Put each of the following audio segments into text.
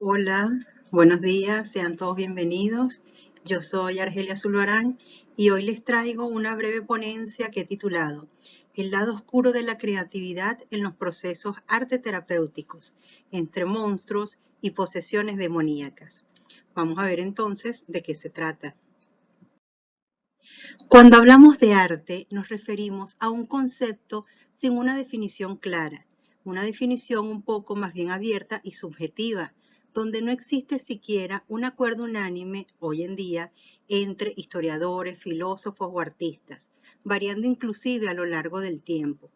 Hola, buenos días, sean todos bienvenidos. Yo soy Argelia Zulbarán y hoy les traigo una breve ponencia que he titulado El lado oscuro de la creatividad en los procesos arte terapéuticos, entre monstruos y posesiones demoníacas. Vamos a ver entonces de qué se trata. Cuando hablamos de arte, nos referimos a un concepto sin una definición clara, una definición un poco más bien abierta y subjetiva, donde no existe siquiera un acuerdo unánime hoy en día entre historiadores, filósofos o artistas, variando inclusive a lo largo del tiempo.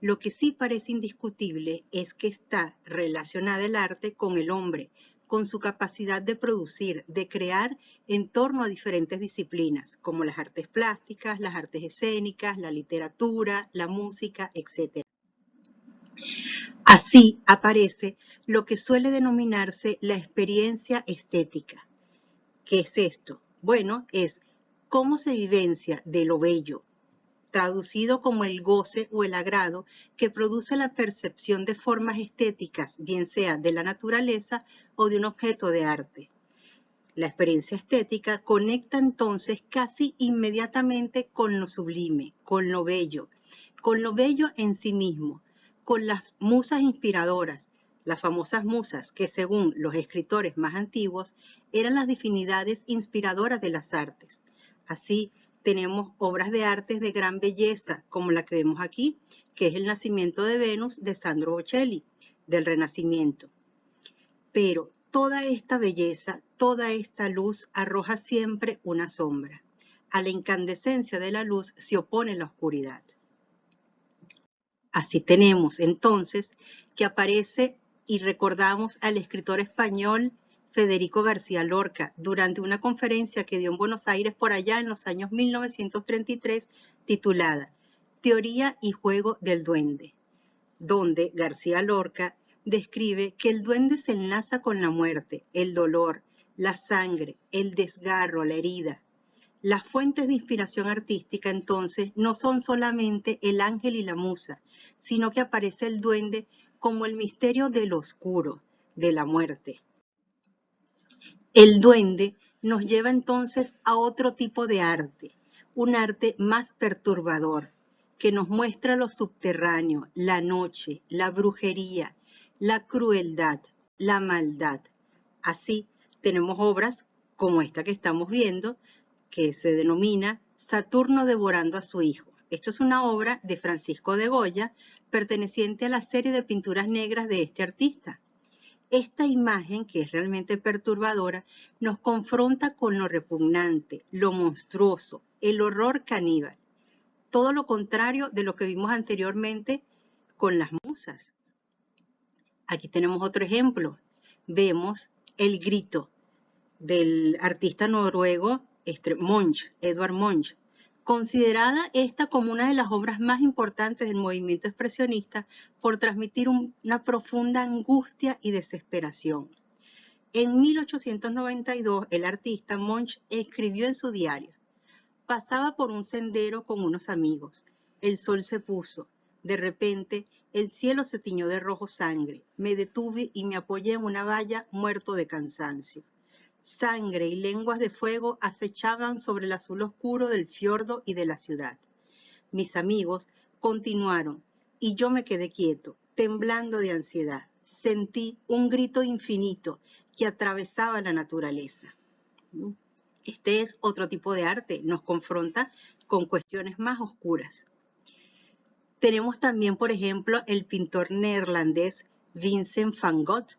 Lo que sí parece indiscutible es que está relacionada el arte con el hombre, con su capacidad de producir, de crear en torno a diferentes disciplinas, como las artes plásticas, las artes escénicas, la literatura, la música, etc. Así aparece lo que suele denominarse la experiencia estética. ¿Qué es esto? Bueno, es cómo se vivencia de lo bello, traducido como el goce o el agrado que produce la percepción de formas estéticas, bien sea de la naturaleza o de un objeto de arte. La experiencia estética conecta entonces casi inmediatamente con lo sublime, con lo bello en sí mismo, con las musas inspiradoras, las famosas musas que según los escritores más antiguos eran las divinidades inspiradoras de las artes. Así tenemos obras de arte de gran belleza, como la que vemos aquí, que es El nacimiento de Venus de Sandro Botticelli, del Renacimiento. Pero toda esta belleza, toda esta luz arroja siempre una sombra. A la incandescencia de la luz se opone la oscuridad. Así tenemos entonces que aparece y recordamos al escritor español Federico García Lorca durante una conferencia que dio en Buenos Aires por allá en los años 1933 titulada Teoría y juego del duende, donde García Lorca describe que el duende se enlaza con la muerte, el dolor, la sangre, el desgarro, la herida. Las fuentes de inspiración artística entonces no son solamente el ángel y la musa, sino que aparece el duende como el misterio del oscuro, de la muerte. El duende nos lleva entonces a otro tipo de arte, un arte más perturbador, que nos muestra lo subterráneo, la noche, la brujería, la crueldad, la maldad. Así tenemos obras como esta que estamos viendo, que se denomina Saturno devorando a su hijo. Esto es una obra de Francisco de Goya, perteneciente a la serie de pinturas negras de este artista. Esta imagen, que es realmente perturbadora, nos confronta con lo repugnante, lo monstruoso, el horror caníbal. Todo lo contrario de lo que vimos anteriormente con las musas. Aquí tenemos otro ejemplo. Vemos El grito del artista noruego Munch, Edvard Munch, considerada esta como una de las obras más importantes del movimiento expresionista por transmitir una profunda angustia y desesperación. En 1892, el artista Munch escribió en su diario: pasaba por un sendero con unos amigos. El sol se puso. De repente, el cielo se tiñó de rojo sangre. Me detuve y me apoyé en una valla, muerto de cansancio. Sangre y lenguas de fuego acechaban sobre el azul oscuro del fiordo y de la ciudad. Mis amigos continuaron y yo me quedé quieto, temblando de ansiedad. Sentí un grito infinito que atravesaba la naturaleza. Este es otro tipo de arte, nos confronta con cuestiones más oscuras. Tenemos también, por ejemplo, el pintor neerlandés Vincent van Gogh,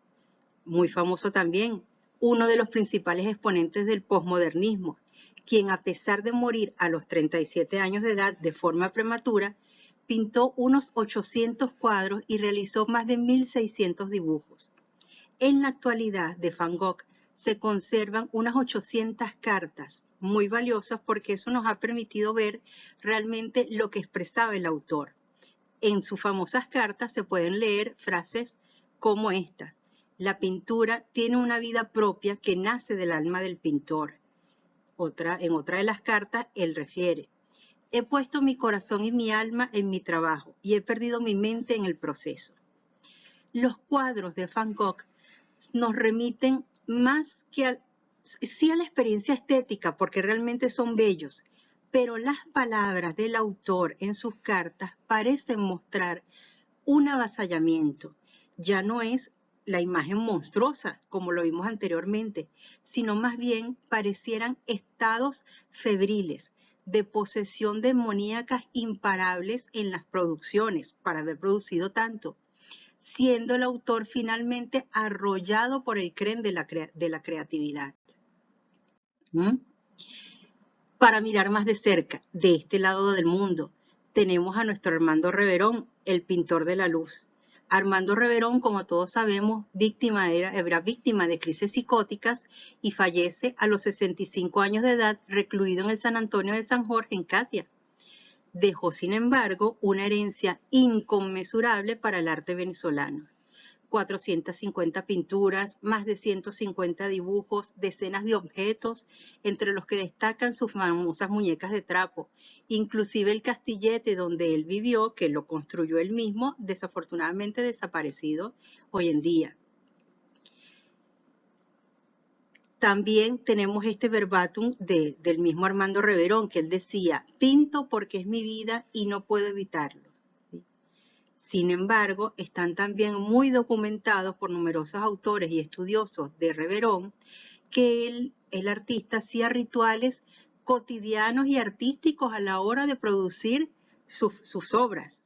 muy famoso también, uno de los principales exponentes del posmodernismo, quien a pesar de morir a los 37 años de edad de forma prematura, pintó unos 800 cuadros y realizó más de 1.600 dibujos. En la actualidad de Van Gogh se conservan unas 800 cartas, muy valiosas porque eso nos ha permitido ver realmente lo que expresaba el autor. En sus famosas cartas se pueden leer frases como estas: la pintura tiene una vida propia que nace del alma del pintor. En otra de las cartas, él refiere: he puesto mi corazón y mi alma en mi trabajo y he perdido mi mente en el proceso. Los cuadros de Van Gogh nos remiten más que sí a la experiencia estética, porque realmente son bellos, pero las palabras del autor en sus cartas parecen mostrar un avasallamiento. Ya no es la imagen monstruosa, como lo vimos anteriormente, sino más bien parecieran estados febriles de posesión demoníacas imparables en las producciones, para haber producido tanto, siendo el autor finalmente arrollado por el tren de la creatividad. Para mirar más de cerca, de este lado del mundo, tenemos a nuestro Armando Reverón, el pintor de la luz. Armando Reverón, como todos sabemos, era víctima de crisis psicóticas y fallece a los 65 años de edad, recluido en el San Antonio de San Jorge, en Catia. Dejó, sin embargo, una herencia inconmensurable para el arte venezolano. 450 pinturas, más de 150 dibujos, decenas de objetos, entre los que destacan sus famosas muñecas de trapo, inclusive el castillete donde él vivió, que lo construyó él mismo, desafortunadamente desaparecido hoy en día. También tenemos este verbatim del mismo Armando Reverón, que él decía: pinto porque es mi vida y no puedo evitarlo. Sin embargo, están también muy documentados por numerosos autores y estudiosos de Reverón que el artista hacía rituales cotidianos y artísticos a la hora de producir sus obras.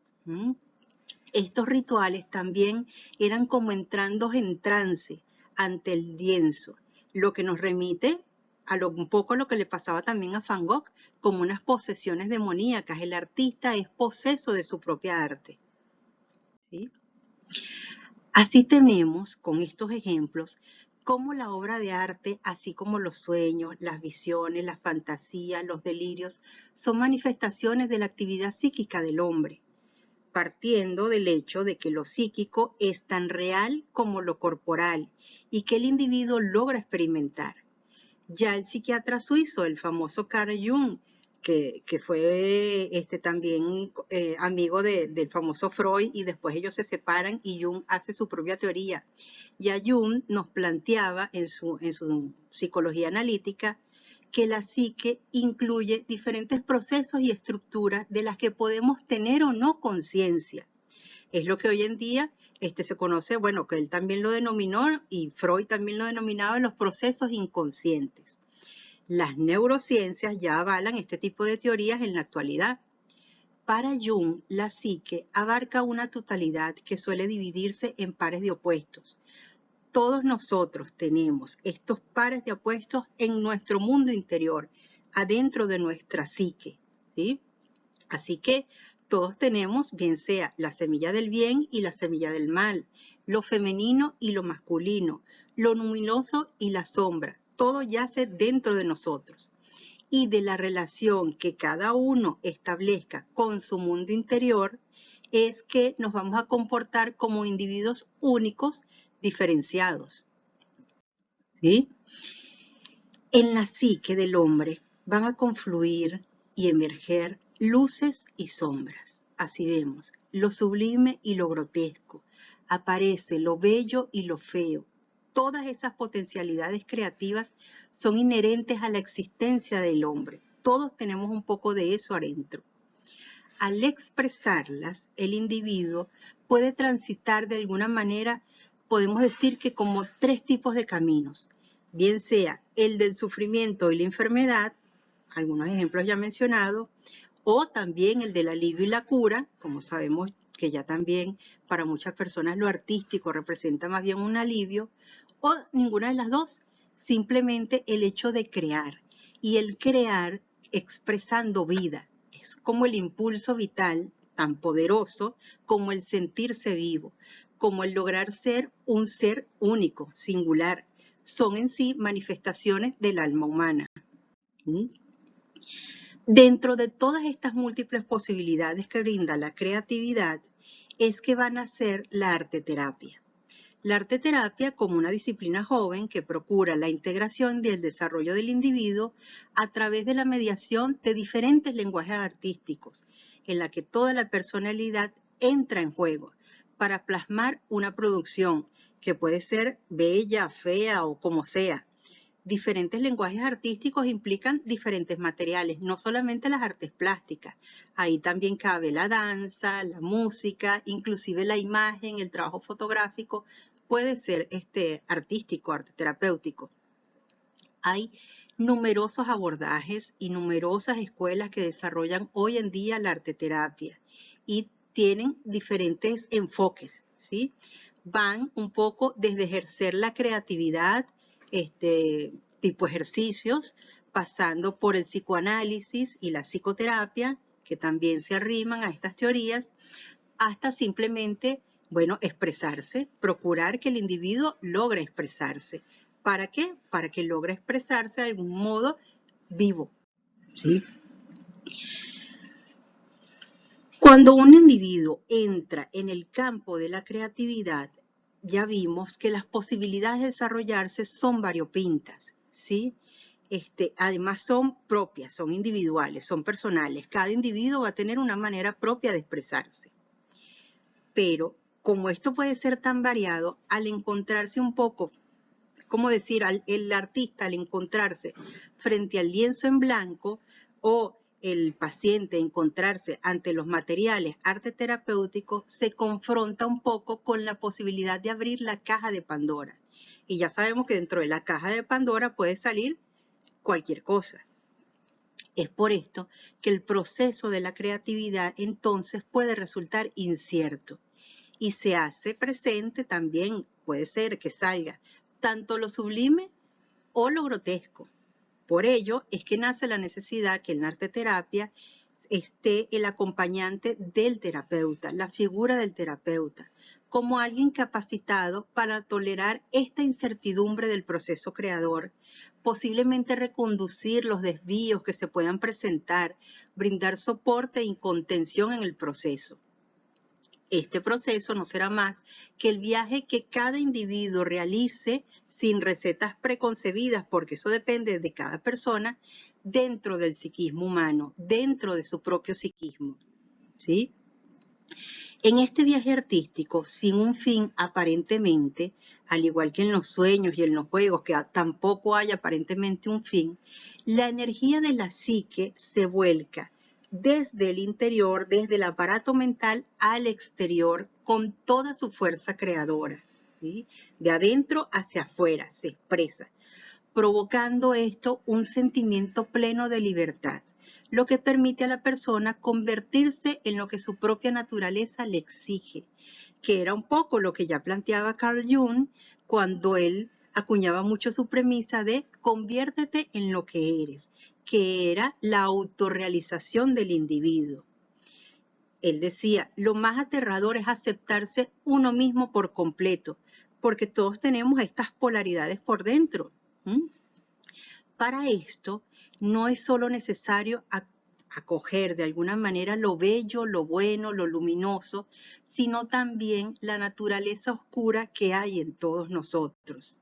Estos rituales también eran como entrando en trance ante el lienzo, lo que nos remite a un poco lo que le pasaba también a Van Gogh, como unas posesiones demoníacas. El artista es poseso de su propia arte. ¿Sí? Así tenemos, con estos ejemplos, cómo la obra de arte, así como los sueños, las visiones, las fantasías, los delirios, son manifestaciones de la actividad psíquica del hombre, partiendo del hecho de que lo psíquico es tan real como lo corporal y que el individuo logra experimentar. Ya el psiquiatra suizo, el famoso Carl Jung, que fue también amigo del famoso Freud, y después ellos se separan y Jung hace su propia teoría. Ya Jung nos planteaba en su psicología analítica que la psique incluye diferentes procesos y estructuras de las que podemos tener o no conciencia. Es lo que hoy en día se conoce, bueno, que él también lo denominó y Freud también lo denominaba los procesos inconscientes. Las neurociencias ya avalan este tipo de teorías en la actualidad. Para Jung, la psique abarca una totalidad que suele dividirse en pares de opuestos. Todos nosotros tenemos estos pares de opuestos en nuestro mundo interior, adentro de nuestra psique, ¿sí? Así que todos tenemos, bien sea la semilla del bien y la semilla del mal, lo femenino y lo masculino, lo luminoso y la sombra. Todo yace dentro de nosotros. Y de la relación que cada uno establezca con su mundo interior es que nos vamos a comportar como individuos únicos, diferenciados. ¿Sí? En la psique del hombre van a confluir y emerger luces y sombras. Así vemos, lo sublime y lo grotesco. Aparece lo bello y lo feo. Todas esas potencialidades creativas son inherentes a la existencia del hombre. Todos tenemos un poco de eso adentro. Al expresarlas, el individuo puede transitar de alguna manera, podemos decir que como 3 tipos de caminos, bien sea el del sufrimiento y la enfermedad, algunos ejemplos ya mencionados, o también el del alivio y la cura, como sabemos que ya también para muchas personas lo artístico representa más bien un alivio, o ninguna de las dos, simplemente el hecho de crear, y el crear expresando vida, es como el impulso vital tan poderoso como el sentirse vivo, como el lograr ser un ser único, singular, son en sí manifestaciones del alma humana. Dentro de todas estas múltiples posibilidades que brinda la creatividad, es que van a ser la arteterapia. La arteterapia como una disciplina joven que procura la integración y el desarrollo del individuo a través de la mediación de diferentes lenguajes artísticos, en la que toda la personalidad entra en juego para plasmar una producción que puede ser bella, fea o como sea. Diferentes lenguajes artísticos implican diferentes materiales, no solamente las artes plásticas. Ahí también cabe la danza, la música, inclusive la imagen, el trabajo fotográfico, puede ser artístico, arte terapéutico. Hay numerosos abordajes y numerosas escuelas que desarrollan hoy en día la arteterapia y tienen diferentes enfoques, ¿sí? Van un poco desde ejercer la creatividad, tipo ejercicios, pasando por el psicoanálisis y la psicoterapia, que también se arriman a estas teorías, hasta simplemente, bueno, expresarse, procurar que el individuo logre expresarse. ¿Para qué? Para que logre expresarse de algún modo vivo, ¿sí? Cuando un individuo entra en el campo de la creatividad, ya vimos que las posibilidades de desarrollarse son variopintas, ¿sí? Además son propias, son individuales, son personales. Cada individuo va a tener una manera propia de expresarse. Pero como esto puede ser tan variado, al encontrarse un poco, como decir, el artista al encontrarse frente al lienzo en blanco o el paciente encontrarse ante los materiales arte terapéutico, se confronta un poco con la posibilidad de abrir la caja de Pandora. Y ya sabemos que dentro de la caja de Pandora puede salir cualquier cosa. Es por esto que el proceso de la creatividad entonces puede resultar incierto y se hace presente también, puede ser que salga tanto lo sublime o lo grotesco. Por ello es que nace la necesidad que en la arteterapia esté el acompañante del terapeuta, la figura del terapeuta, como alguien capacitado para tolerar esta incertidumbre del proceso creador, posiblemente reconducir los desvíos que se puedan presentar, brindar soporte y contención en el proceso. Este proceso no será más que el viaje que cada individuo realice sin recetas preconcebidas, porque eso depende de cada persona, dentro del psiquismo humano, dentro de su propio psiquismo, ¿sí? En este viaje artístico, sin un fin aparentemente, al igual que en los sueños y en los juegos, que tampoco hay aparentemente un fin, la energía de la psique se vuelca desde el interior, desde el aparato mental al exterior, con toda su fuerza creadora, ¿sí? De adentro hacia afuera se expresa, provocando esto un sentimiento pleno de libertad, lo que permite a la persona convertirse en lo que su propia naturaleza le exige, que era un poco lo que ya planteaba Carl Jung cuando él acuñaba mucho su premisa de conviértete en lo que eres, que era la autorrealización del individuo. Él decía, lo más aterrador es aceptarse uno mismo por completo, porque todos tenemos estas polaridades por dentro. Para esto, no es solo necesario acoger de alguna manera lo bello, lo bueno, lo luminoso, sino también la naturaleza oscura que hay en todos nosotros.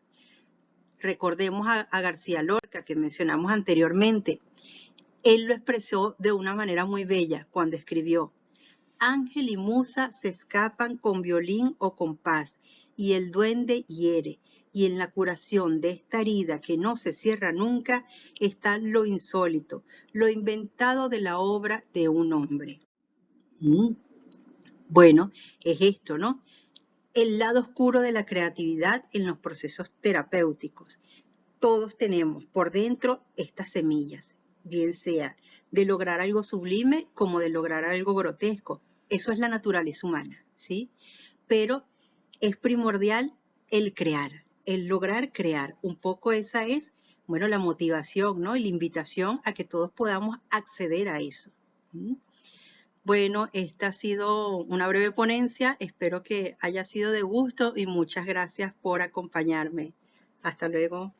Recordemos a García Lorca, que mencionamos anteriormente. Él lo expresó de una manera muy bella cuando escribió: ángel y musa se escapan con violín o compás, y el duende hiere, y en la curación de esta herida que no se cierra nunca está lo insólito, lo inventado de la obra de un hombre. Bueno, es esto, ¿no? El lado oscuro de la creatividad en los procesos terapéuticos. Todos tenemos por dentro estas semillas, bien sea de lograr algo sublime como de lograr algo grotesco. Eso es la naturaleza humana, ¿sí? Pero es primordial el crear, el lograr crear. Un poco esa es, bueno, la motivación, ¿no? Y la invitación a que todos podamos acceder a eso. Bueno, esta ha sido una breve ponencia. Espero que haya sido de gusto y muchas gracias por acompañarme. Hasta luego.